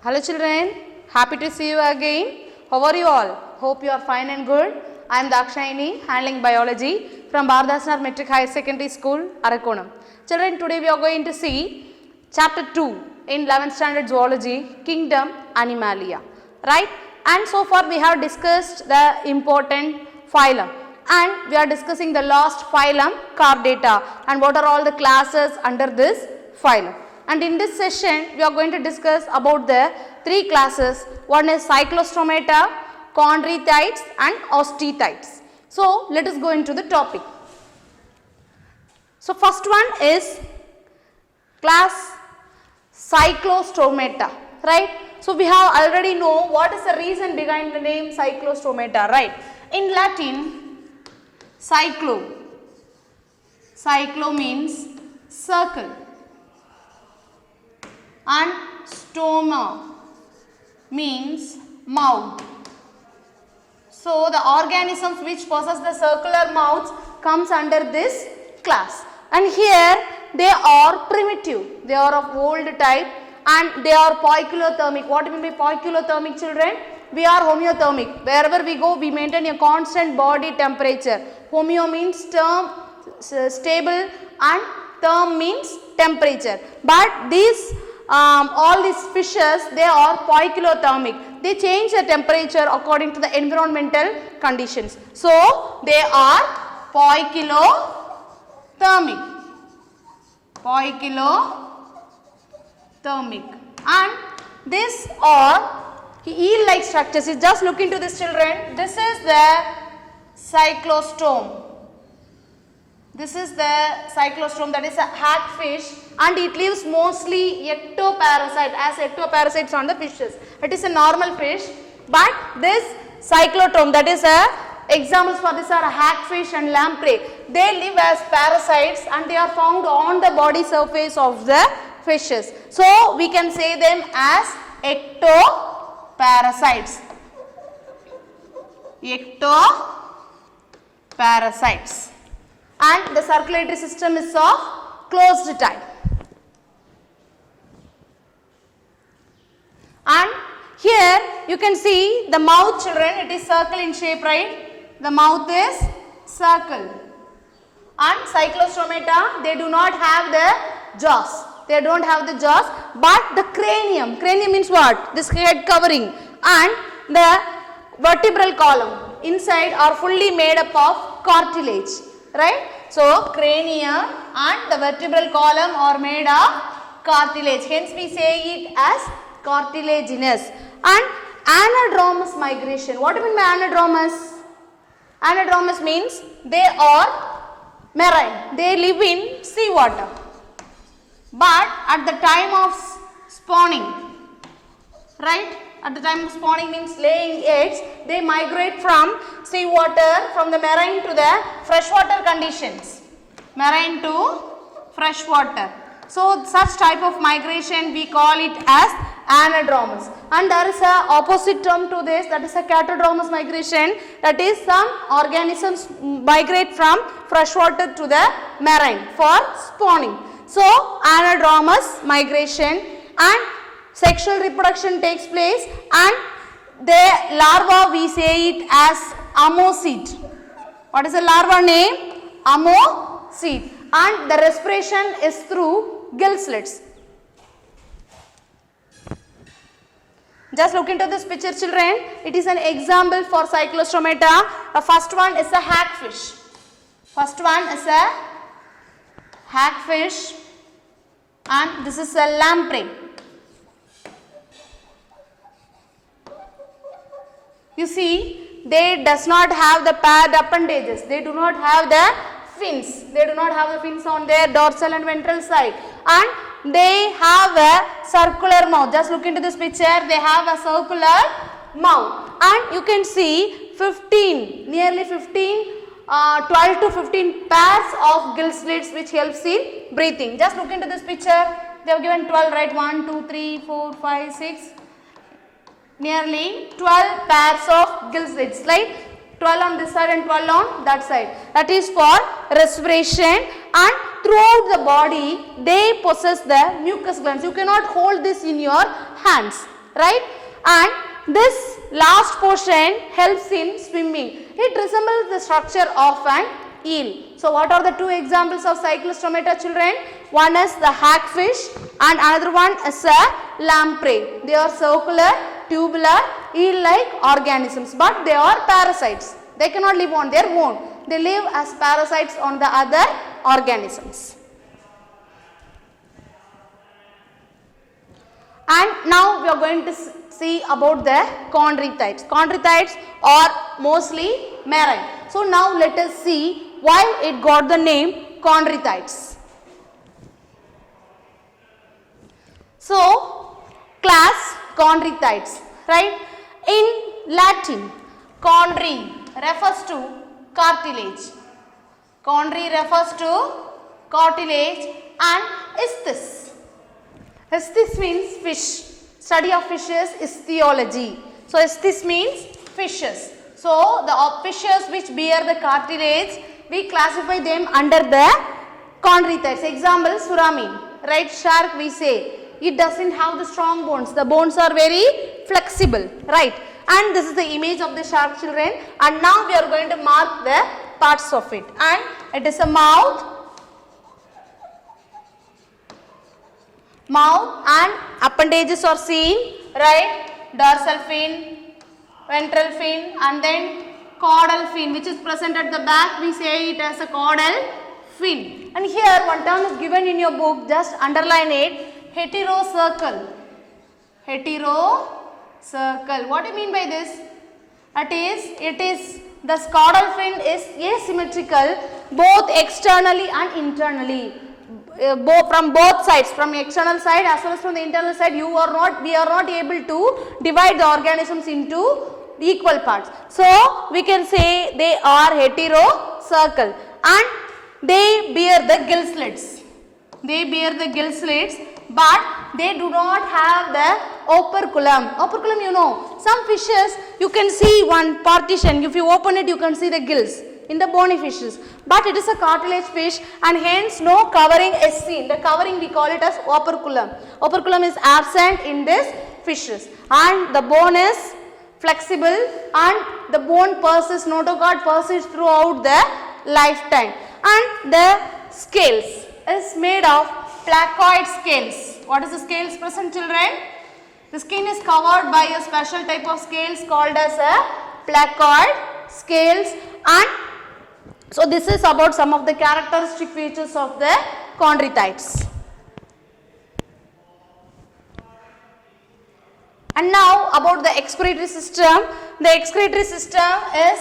Hello children, happy to see you again. How are you all? Hope you are fine and good. I am Dakshayani, handling biology from Bardhasnar Metric Higher Secondary School, Arakonam. Children, today we are going to see chapter 2 in 11th standard zoology, Kingdom Animalia. Right? And so far we have discussed the important phylum. And we are discussing the last phylum, Chordata, and what are all the classes under this phylum. And in this session, we are going to discuss about the three classes. One is Cyclostomata, Chondrichthyes and Osteichthyes. So, let us go into the topic. So, first one is class Cyclostomata, right? So, we have already know what is the reason behind the name Cyclostomata, right? In Latin, cyclo means circle. And stoma means mouth. So, the organisms which possess the circular mouths comes under this class. And here they are primitive, they are of old type and they are poikilothermic. What do you mean by poikilothermic, children? We are homeothermic. Wherever we go, we maintain a constant body temperature. Homeo means stable and therm means temperature. But these all these fishes, they are poikilothermic. They change the temperature according to the environmental conditions. So, they are poikilothermic. And these are eel-like structures. You just look into this, children. This is the cyclostome. This is the cyclostome, that is a hagfish, and it lives mostly ectoparasite, as ectoparasites on the fishes. It is a normal fish, but this cyclotome, that is examples for this are hagfish and lamprey. They live as parasites and they are found on the body surface of the fishes. So, we can say them as ectoparasites. Ectoparasites. And the circulatory system is of closed type. And here you can see the mouth, children, it is circle in shape, right? The mouth is circle. And Cyclostomata, they do not have the jaws. They don't have the jaws, but the cranium. Cranium means what? This head covering and the vertebral column inside are fully made up of cartilage. Right? So, cranium and the vertebral column are made of cartilage. Hence, we say it as cartilaginous. And anadromous migration. What do you mean by anadromous? Anadromous means they are marine. They live in sea water. But at the time of spawning, right? At the time of spawning means laying eggs, they migrate from sea water, from the marine to the freshwater conditions. Marine to freshwater. So, such type of migration we call it as anadromous. And there is a opposite term to this, that is a catadromous migration. That is, some organisms migrate from freshwater to the marine for spawning. So, anadromous migration and sexual reproduction takes place and the larva we say it as ammosid. What is the larva name? Ammosid. And the respiration is through gill slits. Just look into this picture, children. It is an example for Cyclostomata. The first one is a hagfish. First one is a hagfish and this is a lamprey. You see, they does not have the paired appendages. They do not have the fins. They do not have the fins on their dorsal and ventral side. And they have a circular mouth. Just look into this picture. They have a circular mouth. And you can see 12 to 15 pairs of gill slits which helps in breathing. Just look into this picture. They have given 12, right? 1, 2, 3, 4, 5, 6. Nearly 12 pairs of gill slits, like 12 on this side and 12 on that side. That is for respiration, and throughout the body they possess the mucus glands. You cannot hold this in your hands, right? And this last portion helps in swimming. It resembles the structure of an eel. So what are the two examples of cyclostomata, children? One is the hagfish and another one is a lamprey. They are circular, tubular, eel-like organisms, but they are parasites. They cannot live on their own. They live as parasites on the other organisms. And now we are going to see about the chondrichthyes. Chondrichthyes are mostly marine. So now let us see why it got the name chondrichthyes. So class chondrichthyes, right? In Latin, chondri refers to cartilage. Chondri refers to cartilage and isthmus. Isthmus means fish. Study of fishes is theology. So isthmus means fishes. So the fishes which bear the cartilage, we classify them under the chondrichthyes. Example, surami, right? Shark we say. It doesn't have the strong bones. The bones are very flexible, right? And this is the image of the shark, children. And now we are going to mark the parts of it. And it is a mouth and appendages are seen, right? Dorsal fin, ventral fin, and then caudal fin, which is present at the back. We say it as a caudal fin. And here one term is given in your book, just underline it, heterocircle. Heterocircle. What do you mean by this? That is, the caudal fin is asymmetrical both externally and internally. From both sides, from external side as well as from the internal side, we are not able to divide the organisms into equal parts. So we can say they are heterocircle and they bear the gill slits. But they do not have the operculum. Operculum, you know, some fishes you can see one partition. If you open it, you can see the gills in the bony fishes, but it is a cartilage fish and hence no covering is seen. The covering we call it as operculum. Operculum is absent in these fishes and the bone is flexible and the bone persists, notochord persists throughout the lifetime, and the scales is made of placoid scales. What is the scales present, children? The skin is covered by a special type of scales called as a placoid scales. And so this is about some of the characteristic features of the chondrichthyes. And now about the excretory system. The excretory system is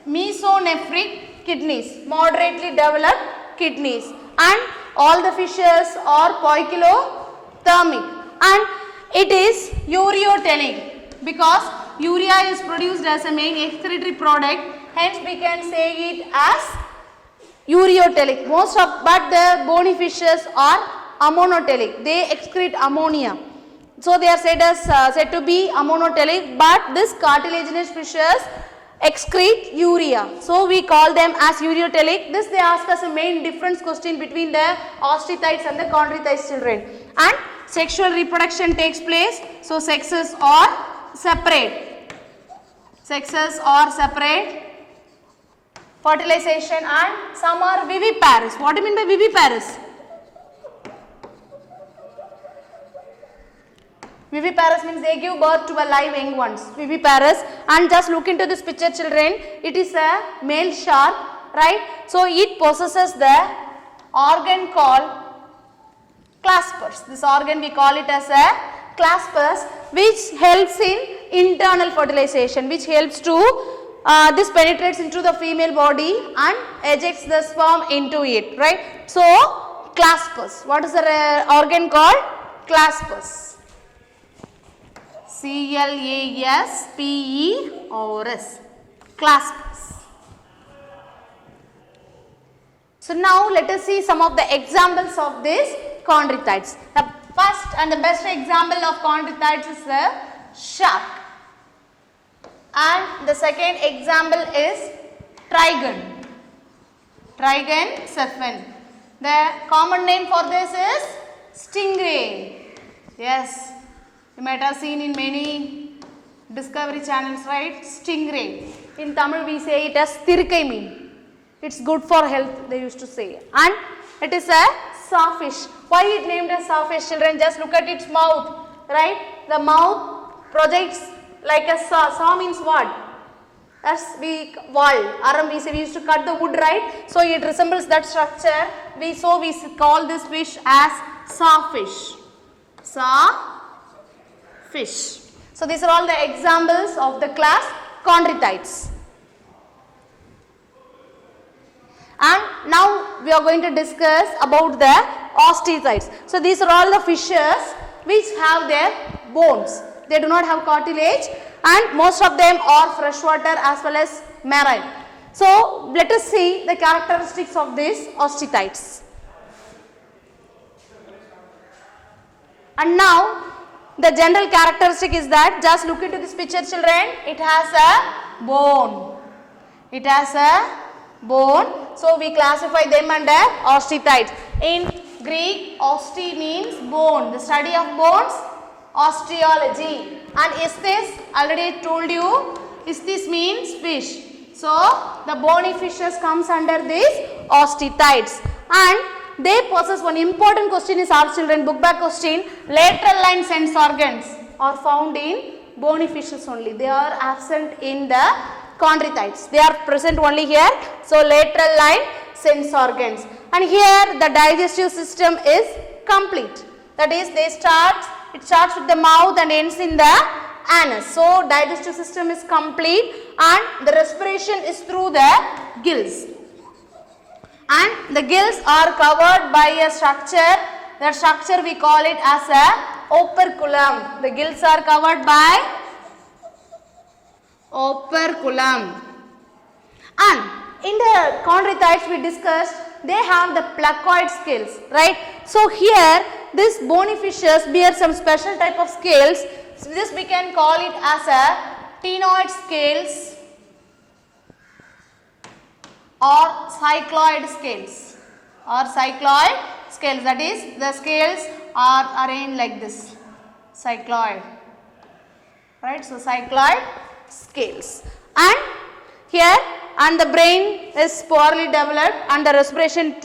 mesonephric kidneys, moderately developed kidneys, and all the fishes are poikilothermic, and it is ureotelic because urea is produced as a main excretory product. Hence we can say it as ureotelic. But the bony fishes are ammonotelic. They excrete ammonia. So they are said to be ammonotelic, but this cartilaginous fishes excrete urea. So we call them as ureotelic. This they ask us a main difference question between the osteichthyes and the chondrichthyes, children. And sexual reproduction takes place. So sexes are separate. Fertilization, and some are viviparous. What do you mean by viviparous? Viviparous means they give birth to a live young ones. Viviparous. And just look into this picture, children. It is a male shark, right? So it possesses the organ called claspers. This organ we call it as a claspers, which helps in internal fertilization, which helps to this penetrates into the female body and ejects the sperm into it, right? So claspers. What is the organ called? Claspers. C-L-A-S-P-E-R-S. Claspers. So now let us see some of the examples of these chondrichthyes. The first and the best example of chondrichthyes is the shark. And the second example is trigon. Trigon cephen. The common name for this is stingray. Yes. You might have seen in many discovery channels, right? Stingray. In Tamil we say it as Thirkai mean. It's good for health, they used to say. And it is a sawfish. Why it named as sawfish, children? Just look at its mouth, right? The mouth projects like a saw. Saw means what? As we wall, aram we say we used to cut the wood, right? So it resembles that structure. We call this fish as sawfish. Sawfish. So these are all the examples of the class chondrichthyes. And now we are going to discuss about the osteichthyes. So these are all the fishes which have their bones. They do not have cartilage, and most of them are freshwater as well as marine. So let us see the characteristics of these osteichthyes. And now the general characteristic is that, just look into this picture, children. It has a bone. It has a bone. So we classify them under osteichthyes. In Greek, oste means bone. The study of bones, osteology. And isthys, already told you, isthys means fish. So the bony fishes comes under these osteichthyes. And they possess one important question is asked, children, book back question. Lateral line sense organs are found in bony fishes only. They are absent in the chondrichthyes. They are present only here. So lateral line sense organs. And here the digestive system is complete. That is, it starts with the mouth and ends in the anus. So digestive system is complete, and the respiration is through the gills. And the gills are covered by a structure. That structure we call it as a operculum. The gills are covered by operculum. And in the chondrichthyes we discussed, they have the placoid scales, right? So here this bony fishes bear some special type of scales. So this we can call it as a ctenoid scales or cycloid scales, that is, the scales are arranged like this, cycloid, right? So cycloid scales. And here, and the brain is poorly developed, and the respiration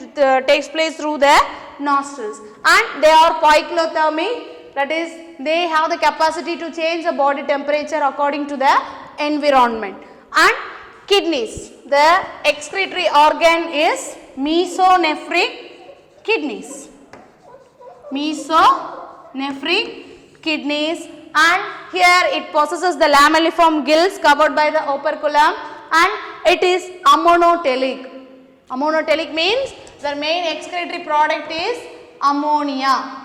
takes place through the nostrils, and they are poikilothermic, that is, they have the capacity to change the body temperature according to the environment. And kidneys, the excretory organ is mesonephric kidneys. Mesonephric kidneys, and here it possesses the lamelliform gills covered by the operculum, and it is ammonotelic. Ammonotelic means the main excretory product is ammonia.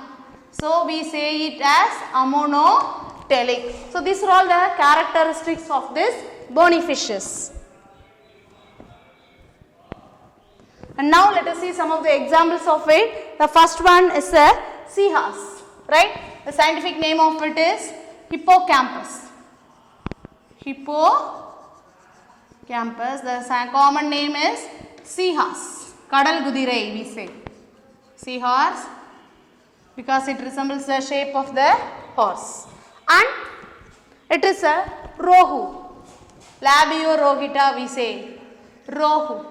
So we say it as ammonotelic. So these are all the characteristics of this bony fishes. And now let us see some of the examples of it. The first one is a seahorse, right? The scientific name of it is hippocampus. Hippocampus. The common name is seahorse. Kadal gudirai we say. Seahorse, because it resembles the shape of the horse. And it is a rohu. Labiorogita we say. Rohu.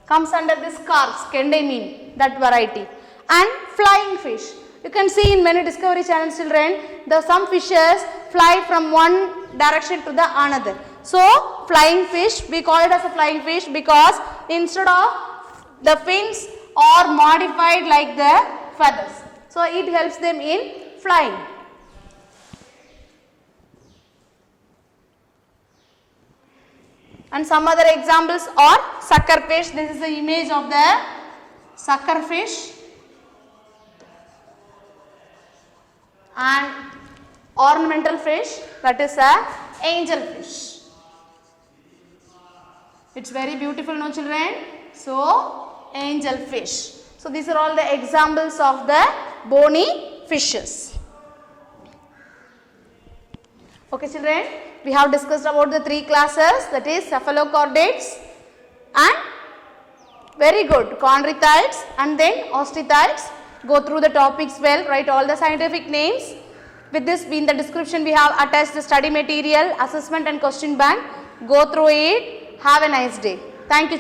Comes under this carps, kendamine, that variety. And flying fish. You can see in many discovery channels, children, some fishes fly from one direction to the another. So flying fish, we call it as a flying fish because instead of the fins are modified like the feathers. So it helps them in flying. And some other examples are suckerfish. This is the image of the suckerfish. And ornamental fish, that is a angelfish. It's very beautiful, no children? So angelfish. So these are all the examples of the bony fishes. Okay children, we have discussed about the three classes, that is cephalochordates and very good chondrichthyes and then osteichthyes. Go through the topics well, write all the scientific names. With this, in the description we have attached the study material, assessment and question bank. Go through it. Have a nice day. Thank you.